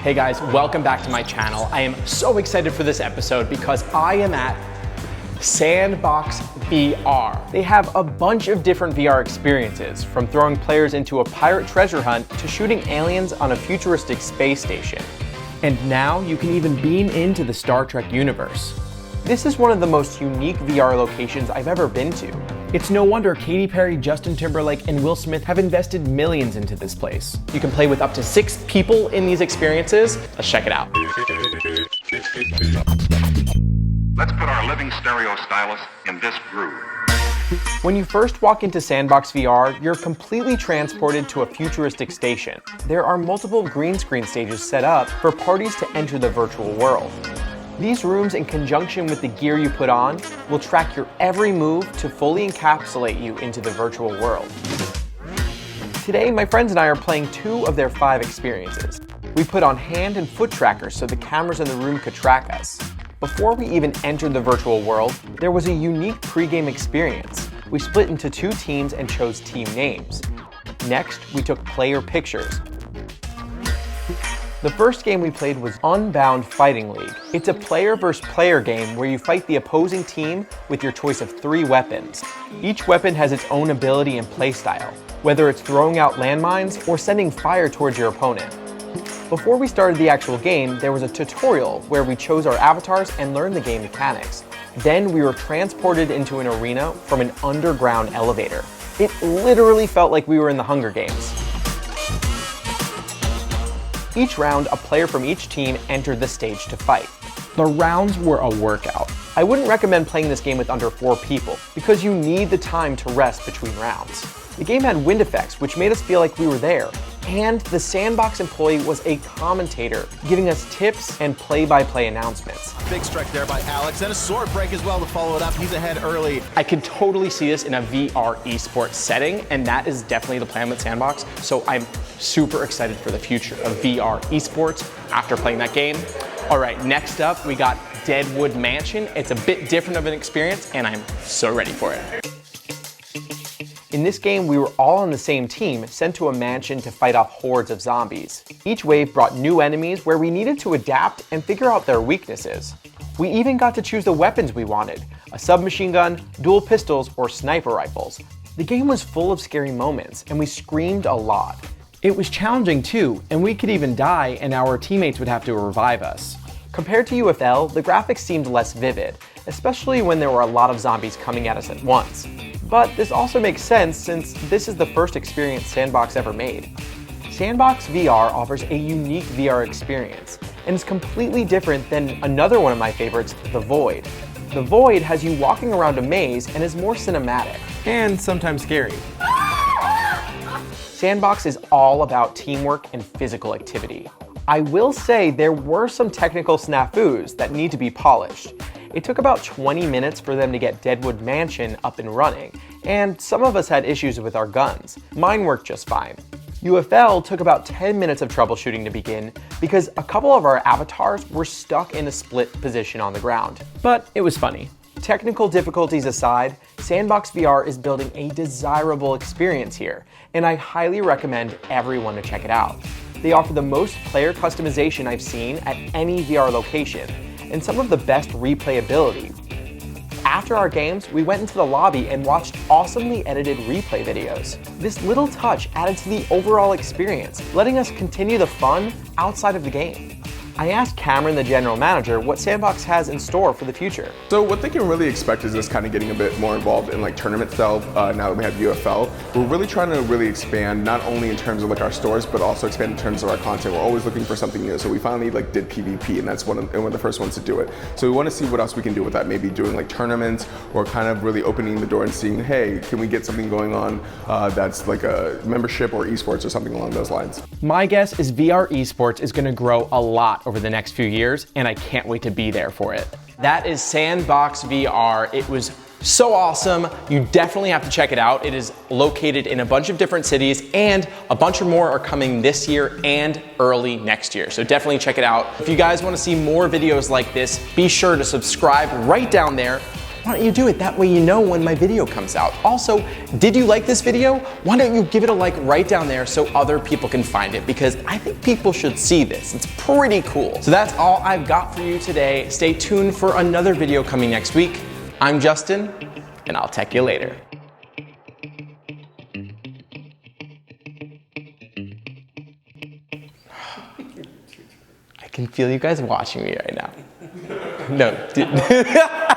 Hey guys, welcome back to my channel. I am so excited for this episode because I am at Sandbox VR. They have a bunch of different VR experiences, from throwing players into a pirate treasure hunt to shooting aliens on a futuristic space station. And now you can even beam into the Star Trek universe. This is one of the most unique VR locations I've ever been to. It's no wonder Katy Perry, Justin Timberlake, and Will Smith have invested millions into this place. You can play with up to 6 people in these experiences. Let's check it out. Let's put our living stereo stylus in this groove. When you first walk into Sandbox VR, you're completely transported to a futuristic station. There are multiple green screen stages set up for parties to enter the virtual world. These rooms, in conjunction with the gear you put on, will track your every move to fully encapsulate you into the virtual world. Today, my friends and I are playing 2 of their 5 experiences. We put on hand and foot trackers so the cameras in the room could track us. Before we even entered the virtual world, there was a unique pre-game experience. We split into 2 teams and chose team names. Next, we took player pictures. The first game we played was Unbound Fighting League. It's a player versus player game where you fight the opposing team with your choice of 3 weapons. Each weapon has its own ability and playstyle, whether it's throwing out landmines or sending fire towards your opponent. Before we started the actual game, there was a tutorial where we chose our avatars and learned the game mechanics. Then we were transported into an arena from an underground elevator. It literally felt like we were in the Hunger Games. Each round, a player from each team entered the stage to fight. The rounds were a workout. I wouldn't recommend playing this game with under 4 people because you need the time to rest between rounds. The game had wind effects, which made us feel like we were there. And the Sandbox employee was a commentator, giving us tips and play-by-play announcements. Big strike there by Alex, and a sword break as well to follow it up. He's ahead early. I could totally see this in a VR esports setting, and that is definitely the plan with Sandbox. So I'm super excited for the future of VR esports after playing that game. All right, next up, we got Deadwood Mansion. It's a bit different of an experience, and I'm so ready for it. In this game, we were all on the same team, sent to a mansion to fight off hordes of zombies. Each wave brought new enemies where we needed to adapt and figure out their weaknesses. We even got to choose the weapons we wanted: a submachine gun, dual pistols, or sniper rifles. The game was full of scary moments, and we screamed a lot. It was challenging too, and we could even die and our teammates would have to revive us. Compared to UFL, the graphics seemed less vivid, especially when there were a lot of zombies coming at us at once. But this also makes sense since this is the first experience Sandbox ever made. Sandbox VR offers a unique VR experience, and is completely different than another one of my favorites, The Void. The Void has you walking around a maze and is more cinematic. And sometimes scary. Sandbox is all about teamwork and physical activity. I will say there were some technical snafus that need to be polished. It took about 20 minutes for them to get Deadwood Mansion up and running, and some of us had issues with our guns. Mine worked just fine. UFL took about 10 minutes of troubleshooting to begin because a couple of our avatars were stuck in a split position on the ground. But it was funny. Technical difficulties aside, Sandbox VR is building a desirable experience here, and I highly recommend everyone to check it out. They offer the most player customization I've seen at any VR location, and some of the best replayability. After our games, we went into the lobby and watched awesomely edited replay videos. This little touch added to the overall experience, letting us continue the fun outside of the game. I asked Cameron, the general manager, what Sandbox has in store for the future. So what they can really expect is us kind of getting a bit more involved in like tournament style now that we have UFL. We're really trying to really expand not only in terms of like our stores, but also expand in terms of our content. We're always looking for something new. So we finally like did PvP, and that's one of the first ones to do it. So we want to see what else we can do with that. Maybe doing like tournaments, or kind of really opening the door and seeing, hey, can we get something going on that's like a membership or esports or something along those lines. My guess is VR esports is going to grow a lot over the next few years, and I can't wait to be there for it. That is Sandbox VR. It was so awesome. You definitely have to check it out. It is located in a bunch of different cities, and a bunch more are coming this year and early next year. So definitely check it out. If you guys want to see more videos like this, be sure to subscribe right down there. why don't you do it? That way you know when my video comes out. Also, did you like this video? Why don't you give it a like right down there so other people can find it, because I think people should see this. It's pretty cool. So that's all I've got for you today. Stay tuned for another video coming next week. I'm Justin, and I'll tech you later. I can feel you guys watching me right now. No.